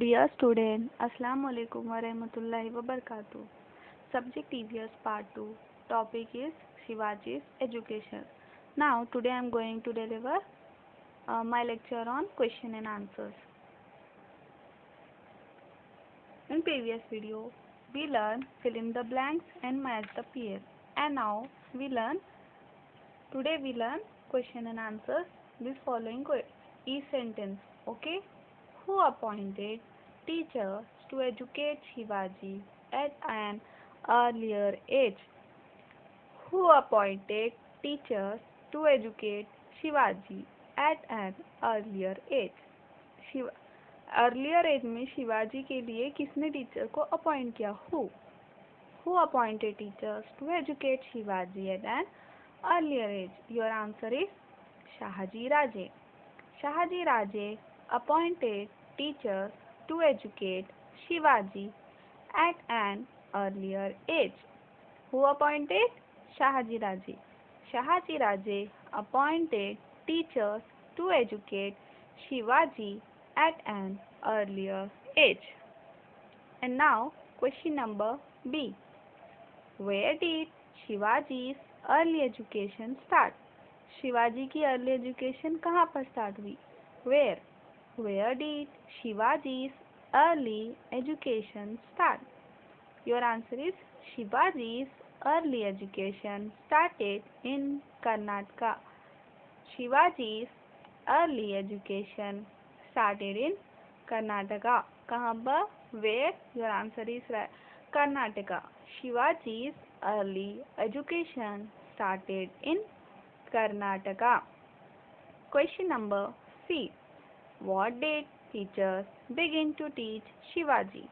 Dear student, Assalamu alaikum wa rahmatullahi wa barakatuh. Subject EVS Part 2. Topic is Shivaji's education. Now, today I am going to deliver my lecture on question and answers. In previous video, we learned fill in the blanks and match the pair. And now, today we learn question and answers with following each sentence. Okay? Who appointed teachers to educate Shivaji at an earlier age? Who appointed teachers to educate Shivaji at an earlier age? Earlier age में शिवाजी के लिए किसने teacher को appoint किया? Who appointed teachers to educate Shivaji at an earlier age? Your answer is Shahji Raje. Shahji Raje appointed teachers to educate Shivaji at an earlier age. Who appointed? Shahaji Raje. Shahaji Raje appointed teachers to educate Shivaji at an earlier age. And now, question number B. Where did Shivaji's early education start? Shivaji की early education कहाँ पर start हुई? Where? Where did Shivaji's early education start? Your answer is Shivaji's early education started in Karnataka. Shivaji's early education started in Karnataka. कहाँ पर? Where? Your answer is Karnataka. Shivaji's early education started in Karnataka. Question number C. What did teachers begin to teach Shivaji?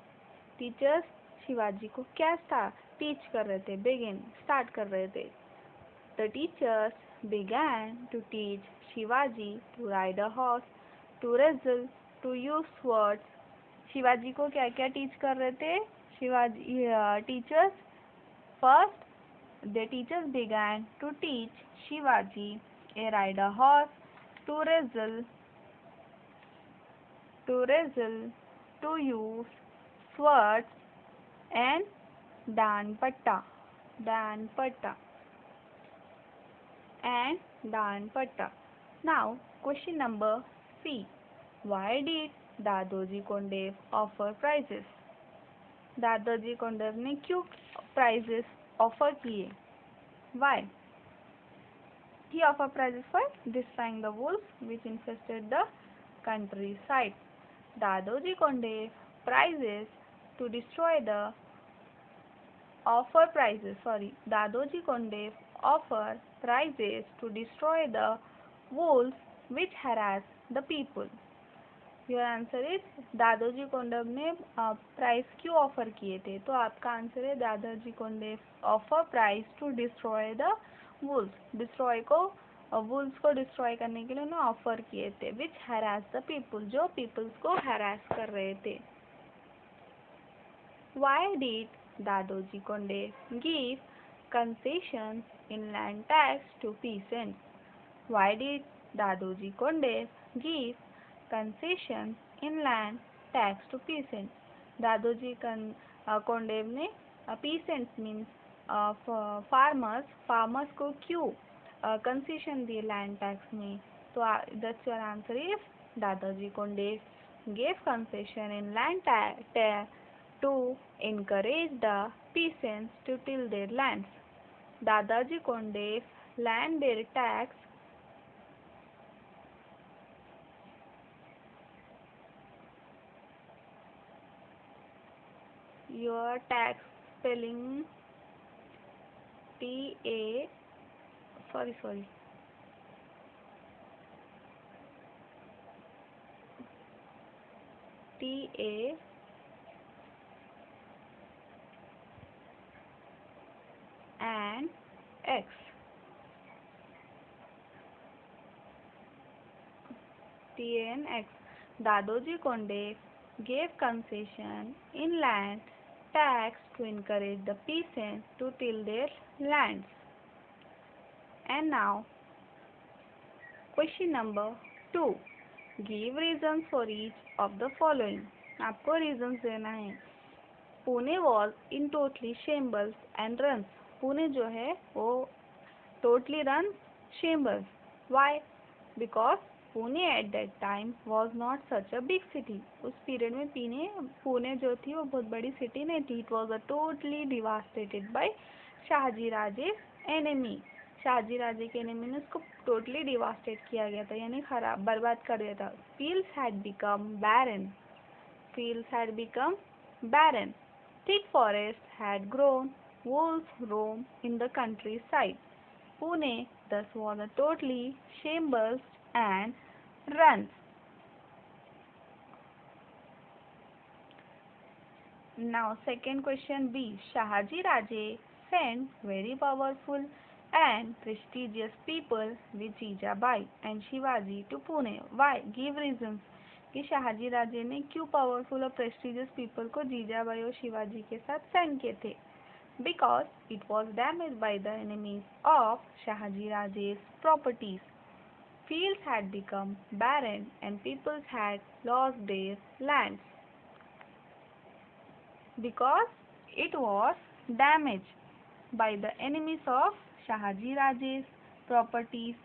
Teachers Shivaji को क्या teach कर रहे थे? Begin, start कर रहे थे. The teachers began to teach Shivaji to ride a horse, to wrestle, to use swords. Shivaji को क्या क्या teach कर रहे थे? Teachers first, the teachers began to teach Shivaji a ride a horse, to wrestle, to use swords and danpatta. Now, question number C. Why did Dadoji Kondadev offer prizes? Dadoji Kondadev ने क्यों prizes offer किए? Why? He offered prizes for destroying the wolves which infested the countryside. Dadoji Kondev Dadoji Kondev offered prizes to destroy the wolves which harass the people. Your answer is Dadoji Kondev ने prize क्यों offer किए थे? तो आपका answer है Dadoji Kondev offer prize to destroy the wolves. Destroy को wolves को destroy करने के लिए उन्होंने ऑफर किए थे. विच हैरास द पीपल, जो पीपल्स को हैरास कर रहे थे. Why did Dadoji Kondev give concession in land tax to peasants? Why did Dadoji Kondev give concession in land tax to peasants? Dadoji Kondev ने पीसेंट्स मीन्स फार्मर्स को क्यों कंसेशन दिए लैंड टैक्स में? तो that's your answer is Dadaji Kondev gave concession in land tax to encourage the peasants to till their lands. Dadaji Kondev land their tax your tax spelling T-A sorry T-A and X. T-A-N-X. Dadoji Kondev gave concession in land tax to encourage the peasants to till their lands. And now, question number 2. Give reasons for each of the following. आपको reasons देना है। Pune was in totally shambles and ruins. Pune जो है वो totally ruin shambles. Why? Because Pune at that time was not such a big city. उस period में पुणे जो थी वो बहुत बड़ी सिटी नहीं थी। It was a totally devastated by Shahaji Raje enemy. Shahaji Raje के एनिमी ने उसको टोटली डिवास्टेट किया गया था, यानी खराब बर्बाद कर दिया था। Fields had become barren. Fields had become barren. Thick forests had grown. Wolves roamed in the countryside. Pune thus was a totally shambles and runs. Now second question B. Shahaji Raje sent very powerful and prestigious people with Jijabai and Shivaji to Pune. Why? Give reasons. कि शाहजी राजे ने क्यों powerful और prestigious people को जीजाबाई और शिवाजी के साथ send किए थे? Because it was damage by the enemies of Shahji Raje's properties. Fields had become barren and peoples had lost their lands. Because it was damaged by the enemies of Shahaji Raje's properties.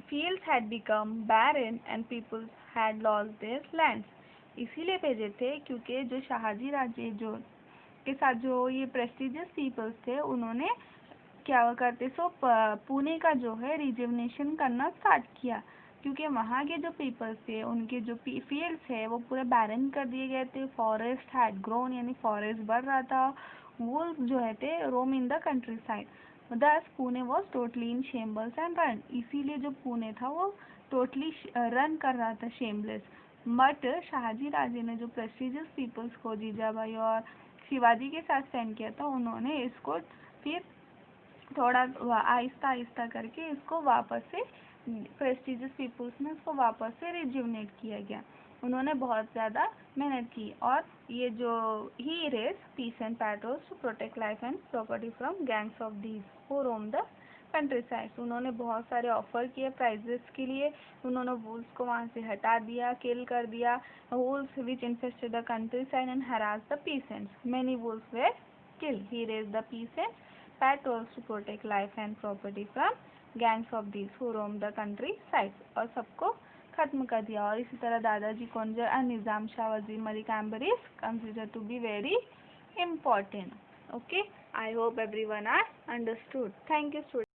Fields had become barren and people had lost their lands. इसीलिए भेजे थे क्योंकि जो शाहजी राजे जो के साथ जो ये प्रेस्टिजियस पीपल्स थे उन्होंने क्या करते सो पुणे का जो है रिजुवनेशन करना स्टार्ट किया, क्योंकि वहाँ के जो पीपल्स थे उनके जो फील्ड्स है वो पूरे बैरन कर दिए गए थे. फॉरेस्ट हैड ग्रोन यानी फॉरेस्ट बढ़ रहा था. वुल्फ जो है थे roam in the countryside. Thus Pune was totally in shambles and ruin. इसीलिए जो पुणे था वो टोटली रन कर रहा था शेमलेस. बट शाहजी राजे ने जो प्रेस्टिजियस पीपल्स को जीजाबाई और शिवाजी के साथ सेंड किया था उन्होंने इसको फिर थोड़ा आहिस्ता आहिस्ता करके इसको वापस से प्रेस्टिजियस पीपल्स ने इसको वापस से रिजुवनेट किया गया. उन्होंने बहुत ज़्यादा मेहनत की और ये जो he raise peace and patrols to protect life and property from gangs of these who roam the countryside. उन्होंने बहुत सारे ऑफर किए प्राइजेस के लिए. उन्होंने वुल्स को वहाँ से हटा दिया, किल कर दिया. Wolves which infested the country and harass the peasants. Many wolves were kill. He raise the peasants patrols to protect life and property from gangs of these who roam the country sides. और सबको खत्म कर दिया. और इसी तरह दादाजी कोंजर and निजाम शाह वजीर Malik Amber is considered to be very important. Okay, I hope everyone are understood. Thank you students.